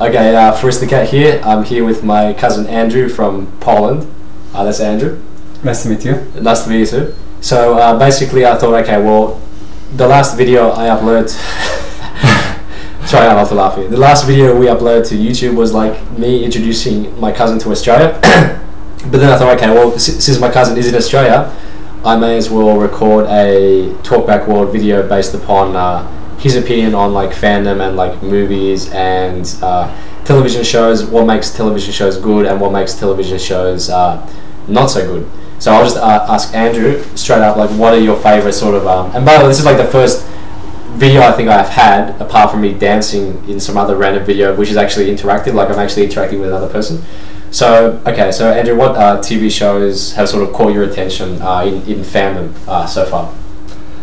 Okay, Forristicat here. I'm here with my cousin Andrew from Poland. That's Andrew. Nice to meet you. Nice to meet you too. So basically I thought, okay, well, the last video I uploaded... Sorry, I'm not to laugh here. The last video we uploaded to YouTube was like me introducing my cousin to Australia. But then I thought, okay, well, since my cousin is in Australia, I may as well record a Talkback World video based upon his opinion on like fandom and like movies and television shows, what makes television shows good and what makes television shows not so good. So I'll just ask Andrew straight up, like, what are your favorite sort of and by the way, this is like the first video I think I've had apart from me dancing in some other random video which is actually interactive, like I'm actually interacting with another person. So okay, so Andrew, what TV shows have sort of caught your attention in fandom so far?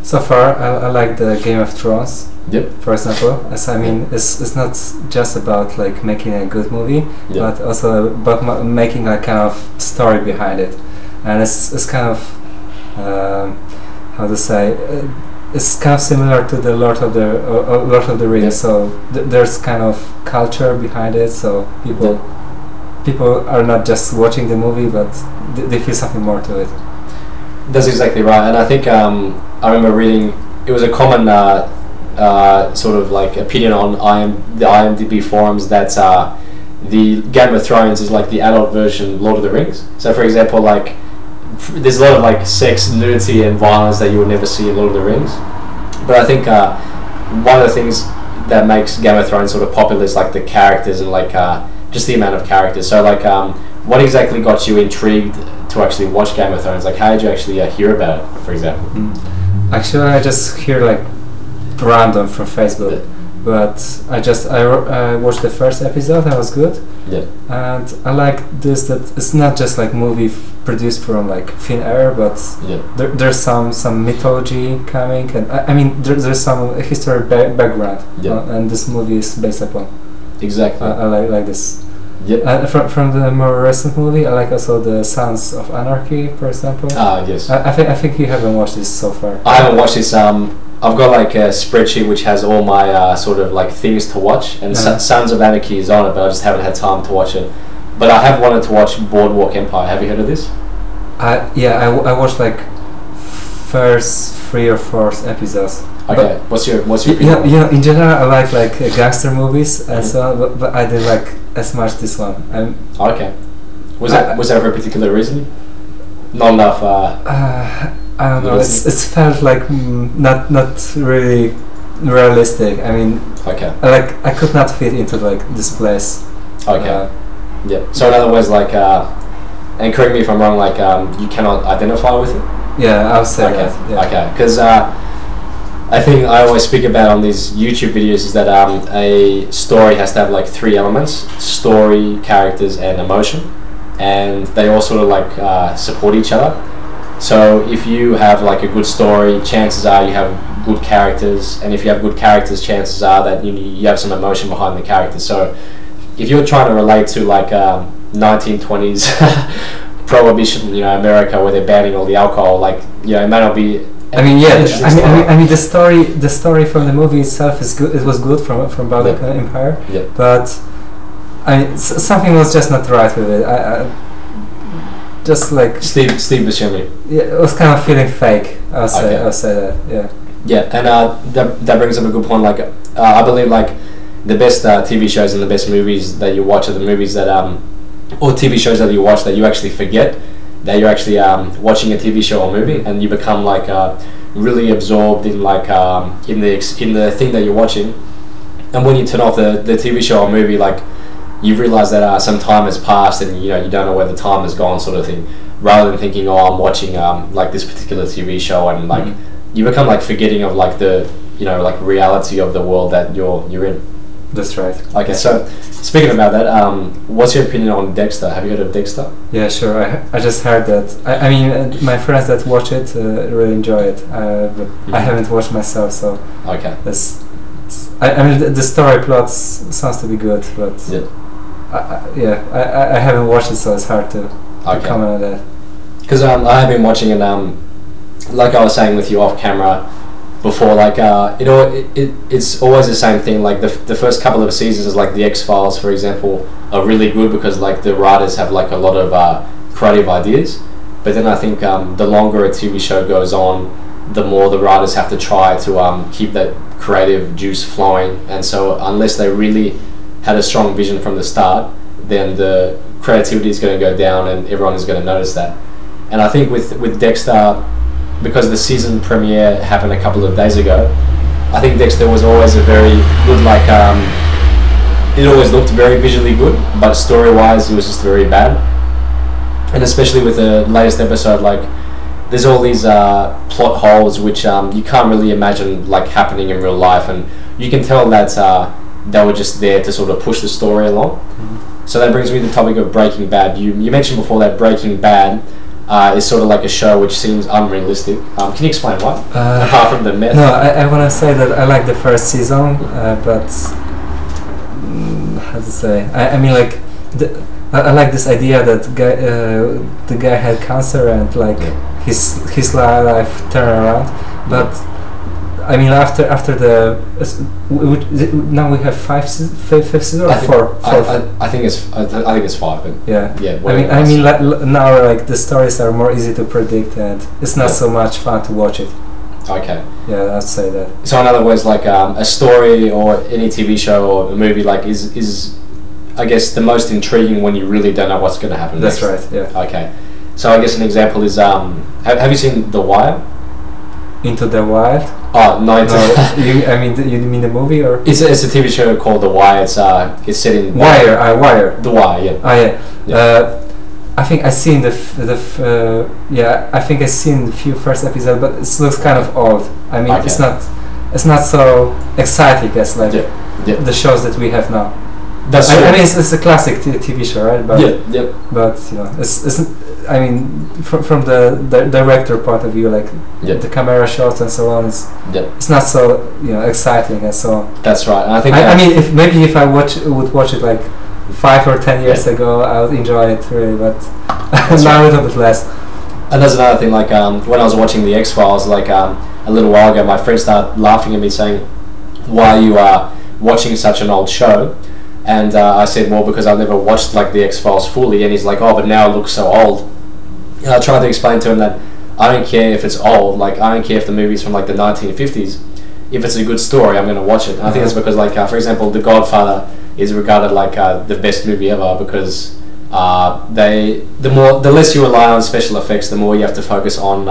So far, I like the Game of Thrones. Yep. For example, as I mean, it's not just about like making a good movie, yep, but also about making a kind of story behind it, and it's kind of how to say, it's kind of similar to the Lord of the Rings. Yep. So there's kind of culture behind it. So people are not just watching the movie, but they feel something more to it. That's exactly right, and I think I remember reading, it was a common sort of like opinion on the IMDb forums that the Game of Thrones is like the adult version of Lord of the Rings. So for example, like there's a lot of like sex, nudity and violence that you would never see in Lord of the Rings. But I think one of the things that makes Game of Thrones sort of popular is like the characters and like just the amount of characters. So like what exactly got you intrigued to actually watch Game of Thrones? Like how did you actually hear about it, for example? Actually, I just hear like random from Facebook, but I watched the first episode. That was good. Yeah. And I like this, that it's not just like movie produced from like thin air, but there's some mythology coming, and I mean there's some history background, and this movie is based upon. Exactly. I like this. Yeah. From the more recent movie, I like also the Sons of Anarchy, for example. Yes. I think you haven't watched this so far. I haven't watched this. I've got like a spreadsheet which has all my sort of like things to watch, and Sons of Anarchy is on it, but I just haven't had time to watch it. But I have wanted to watch Boardwalk Empire. Have you heard of this? I watched like first 3 or 4 episodes. Okay, what's your opinion? You know, in general, I like gangster movies and so on, but I didn't like as much this one. Okay, was there for a particular reason? Not enough. I don't know. It felt like not really realistic. I mean, I could not fit into like this place. Okay. Yeah. So in other words, like, and correct me if I'm wrong, like, you cannot identify with it. Yeah, I'll say that. Yeah. Okay. Because I think I always speak about on these YouTube videos is that a story has to have like 3 elements: story, characters, and emotion, and they all sort of like support each other. So if you have like a good story, chances are you have good characters, and if you have good characters, chances are that you have some emotion behind the characters. So if you're trying to relate to like 1920s prohibition, you know, America, where they're banning all the alcohol, like, you know, it may not be. I mean, I mean, the story from the movie itself is good. It was good from Boardwalk Empire, but something was just not right with it. Just like Steve Buscemi. Yeah, it was kind of feeling fake. I'll say that. Yeah. Yeah, and that brings up a good point. Like, I believe like the best TV shows and the best movies that you watch are the movies that or TV shows that you watch that you actually forget that you're actually watching a TV show or movie, and you become like really absorbed in like in the thing that you're watching. And when you turn off the TV show or movie, like, you realise that some time has passed, and you know you don't know where the time has gone, sort of thing. Rather than thinking, oh, I'm watching like this particular TV show, and like you become like forgetting of like the, you know, like reality of the world that you're in. That's right. Okay, so speaking about that, what's your opinion on Dexter? Have you heard of Dexter? Yeah, sure. I just heard that. I mean, my friends that watch it really enjoy it, but I haven't watched myself, so okay. I mean, the story plots sounds to be good, but I haven't watched it, so it's hard to comment on that. Because I have been watching it, like I was saying with you off camera, before, like it's always the same thing. Like the first couple of seasons is like the X-Files, for example, are really good because like the writers have like a lot of creative ideas. But then I think the longer a TV show goes on, the more the writers have to try to keep that creative juice flowing. And so unless they really had a strong vision from the start, then the creativity is going to go down and everyone is going to notice that. And I think with Dexter, because the season premiere happened a couple of days ago, I think Dexter was always a very good, like it always looked very visually good, but story-wise it was just very bad. And especially with the latest episode, like there's all these plot holes which you can't really imagine like happening in real life, and you can tell that they were just there to sort of push the story along. So that brings me to the topic of Breaking Bad. You mentioned before that Breaking Bad is sort of like a show which seems unrealistic. Can you explain why? Apart from the myth. No, I want to say that I like the first season, but how to say? I mean, like I like this idea that the guy had cancer and like his life turned around, but I mean after the now we have fifth season or four. I think it's 5. But yeah. I mean now like the stories are more easy to predict and it's not so much fun to watch it. Okay. Yeah, I'd say that. So in other words, like a story or any TV show or a movie like is I guess the most intriguing when you really don't know what's going to happen. That's next. right. Yeah. Okay. So I guess an example is have you seen The Wire? Into the Wild? Oh no! You mean the movie or? It's a TV show called The Wire. It's set in Wire. Wire. The Wire. Yeah. Oh yeah. I think I seen I think I seen the few first episodes, but it looks kind of old. I mean, it's not so exciting as like the shows that we have now. That's true. I mean, it's a classic TV show, right? But But you know, it's I mean, from the director point of view, like the camera shots and so on, it's not so exciting and so on. That's right. And I think I mean, if I would watch it like 5 or 10 years ago, I would enjoy it really, but now a little bit less. And there's another thing, like when I was watching the X-Files, like a little while ago, my friend started laughing at me saying, "Why you are watching such an old show?" And I said, well, because I've never watched like the X-Files fully. And he's like, oh, but now it looks so old. And I tried to explain to him that I don't care if it's old. Like, I don't care if the movie's from like the 1950s. If it's a good story, I'm going to watch it. And I think that's because, like, for example, The Godfather is regarded like the best movie ever because the less you rely on special effects, the more you have to focus on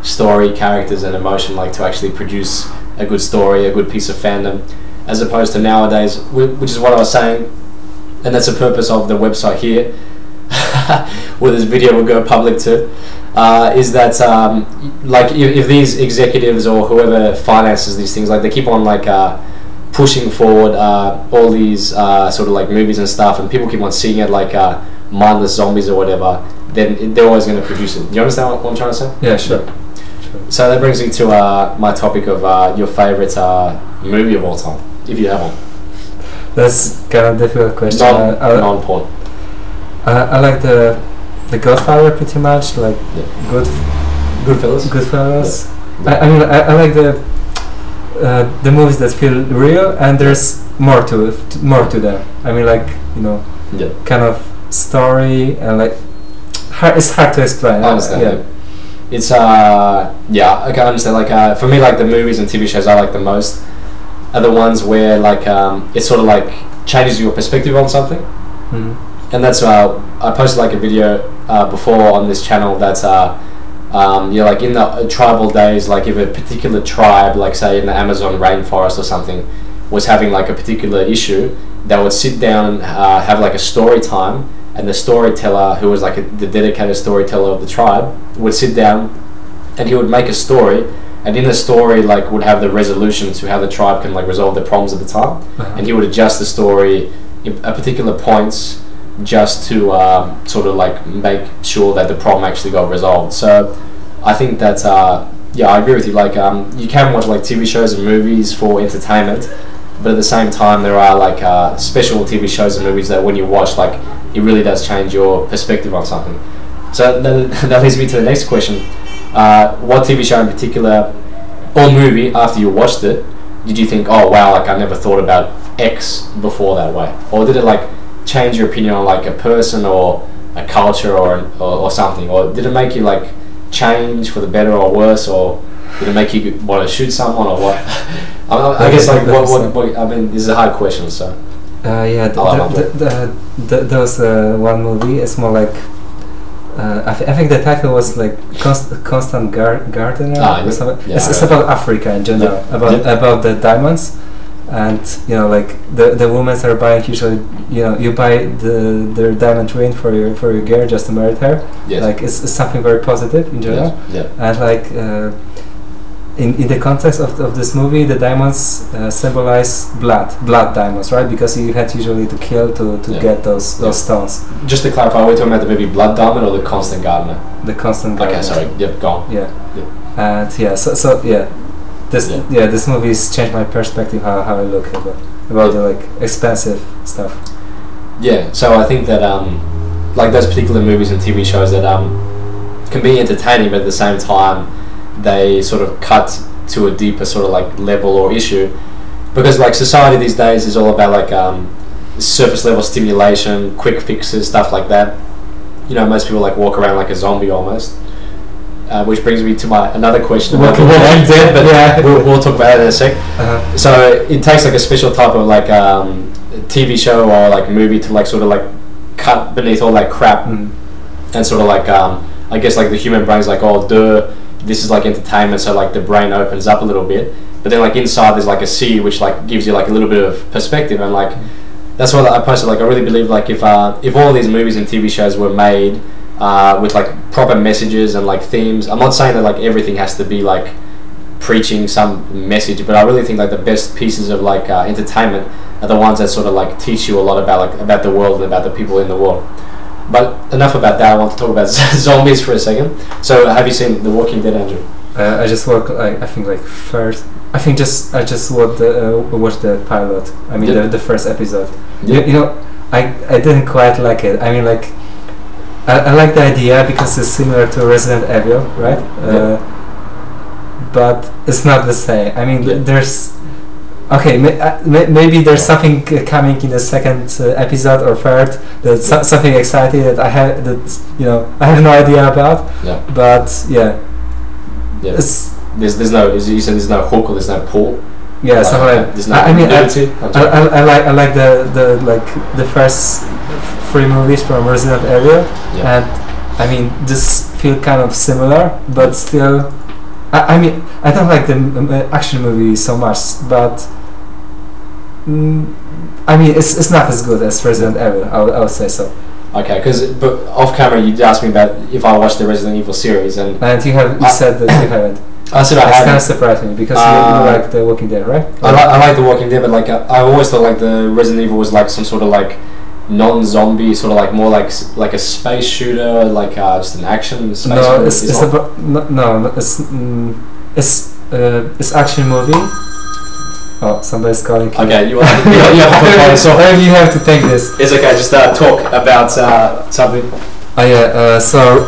story, characters, and emotion, like to actually produce a good story, a good piece of fandom. As opposed to nowadays, which is what I was saying, and that's the purpose of the website here, where this video will go public to, is that like if these executives or whoever finances these things, like they keep on like pushing forward all these sort of like movies and stuff, and people keep on seeing it like mindless zombies or whatever, then they're always going to produce it. Do you understand what I'm trying to say? Yeah, sure. So that brings me to my topic of your favorite movie of all time, if you have one. That's kind of a difficult question. Non-porn. I like the Godfather pretty much, like Goodfellas. Goodfellas. Yeah. I mean, I like the movies that feel real, and there's more to them. I mean, like kind of story and like it's hard to explain. I understand. Yeah. It's I can understand. Like for me, like the movies and TV shows I like the most are the ones where like it sort of like changes your perspective on something. Mm-hmm. And that's I posted like a video before on this channel that's like in the tribal days, like if a particular tribe, like say in the Amazon rainforest or something, was having like a particular issue, they would sit down and have like a story time. And the storyteller, who was like the dedicated storyteller of the tribe, would sit down and he would make a story, and in the story like would have the resolution to how the tribe can like resolve their problems at the time. And he would adjust the story at particular points just to sort of like make sure that the problem actually got resolved. So I think that I agree with you, like you can watch like TV shows and movies for entertainment, but at the same time there are like special TV shows and movies that when you watch, like it really does change your perspective on something. So that leads me to the next question. What TV show in particular or movie after you watched it, did you think, oh wow, like I never thought about X before that way, or did it like change your opinion on like a person or a culture or something, or did it make you like change for the better or worse, or did it make you want to shoot someone or what? I guess like what I mean, this is a hard question, so. Yeah, there was one movie. It's more like I think the title was like Constant Gardener. Or something. It's about Africa in general, about the diamonds, and like the women are buying usually. You buy their diamond ring for your girl just to marry her. Yes. Like it's something very positive in general. Yes. Yeah. And like in the context of this movie, the diamonds symbolize blood diamonds, right? Because you had usually to kill to get those stones. Just to clarify, are we talking about the movie Blood Diamond or the Constant Gardener? The Constant Gardener. Okay, sorry. Yep, go on. Yeah. And this movie's changed my perspective how I look about the like expensive stuff. Yeah, so I think that like those particular movies and TV shows that can be entertaining, but at the same time they sort of cut to a deeper sort of like level or issue, because like society these days is all about like surface level stimulation, quick fixes, stuff like that. Most people like walk around like a zombie almost, which brings me to another question about Walking Dead, but yeah. we'll talk about it in a sec. So it takes like a special type of like TV show or like movie to like sort of like cut beneath all that crap and sort of like I guess like the human brain's like, oh duh, this is like entertainment, so like the brain opens up a little bit, but then like inside there's like a sea which like gives you like a little bit of perspective, and like that's what I posted. Like I really believe like if all of these movies and TV shows were made with like proper messages and like themes, I'm not saying that like everything has to be like preaching some message, but I really think like the best pieces of like entertainment are the ones that sort of like teach you a lot about the world and about the people in the world. But enough about that. I want to talk about zombies for a second. So, have you seen The Walking Dead, Andrew? I just watched. I think like first. I think I just watched the pilot. I mean the first episode. Yep. I didn't quite like it. I mean like I like the idea because it's similar to Resident Evil, right? But it's not the same. I mean there's. Okay, maybe there's something coming in the second episode or third. That's something exciting that I have I have no idea about. Yeah. But yeah. There's no. You said there's no hook or there's no pull. Yeah, something like. There's no I like the first 3 movies from Resident Evil, and I mean this feel kind of similar, but still. I mean, I don't like the action movie so much, but I mean, it's not as good as Resident Evil. I would say so. Okay, but off camera you asked me about if I watched the Resident Evil series, and you said that you haven't. I said I haven't. It's kind of surprising because you like The Walking Dead, right? I like The Walking Dead, but like I always thought like the Resident Evil was like some sort of like non-zombie, sort of like more like a space shooter, like just an action space it's action movie. Oh, somebody's calling. Okay, you have to so you have to take this. It's okay. Just talk about something. Oh yeah. So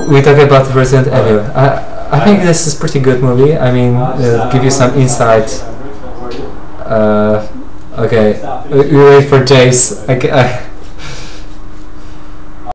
we talk about Resident Evil. I think this is pretty good movie. I mean, give you some insight. Okay, we wait for Jace.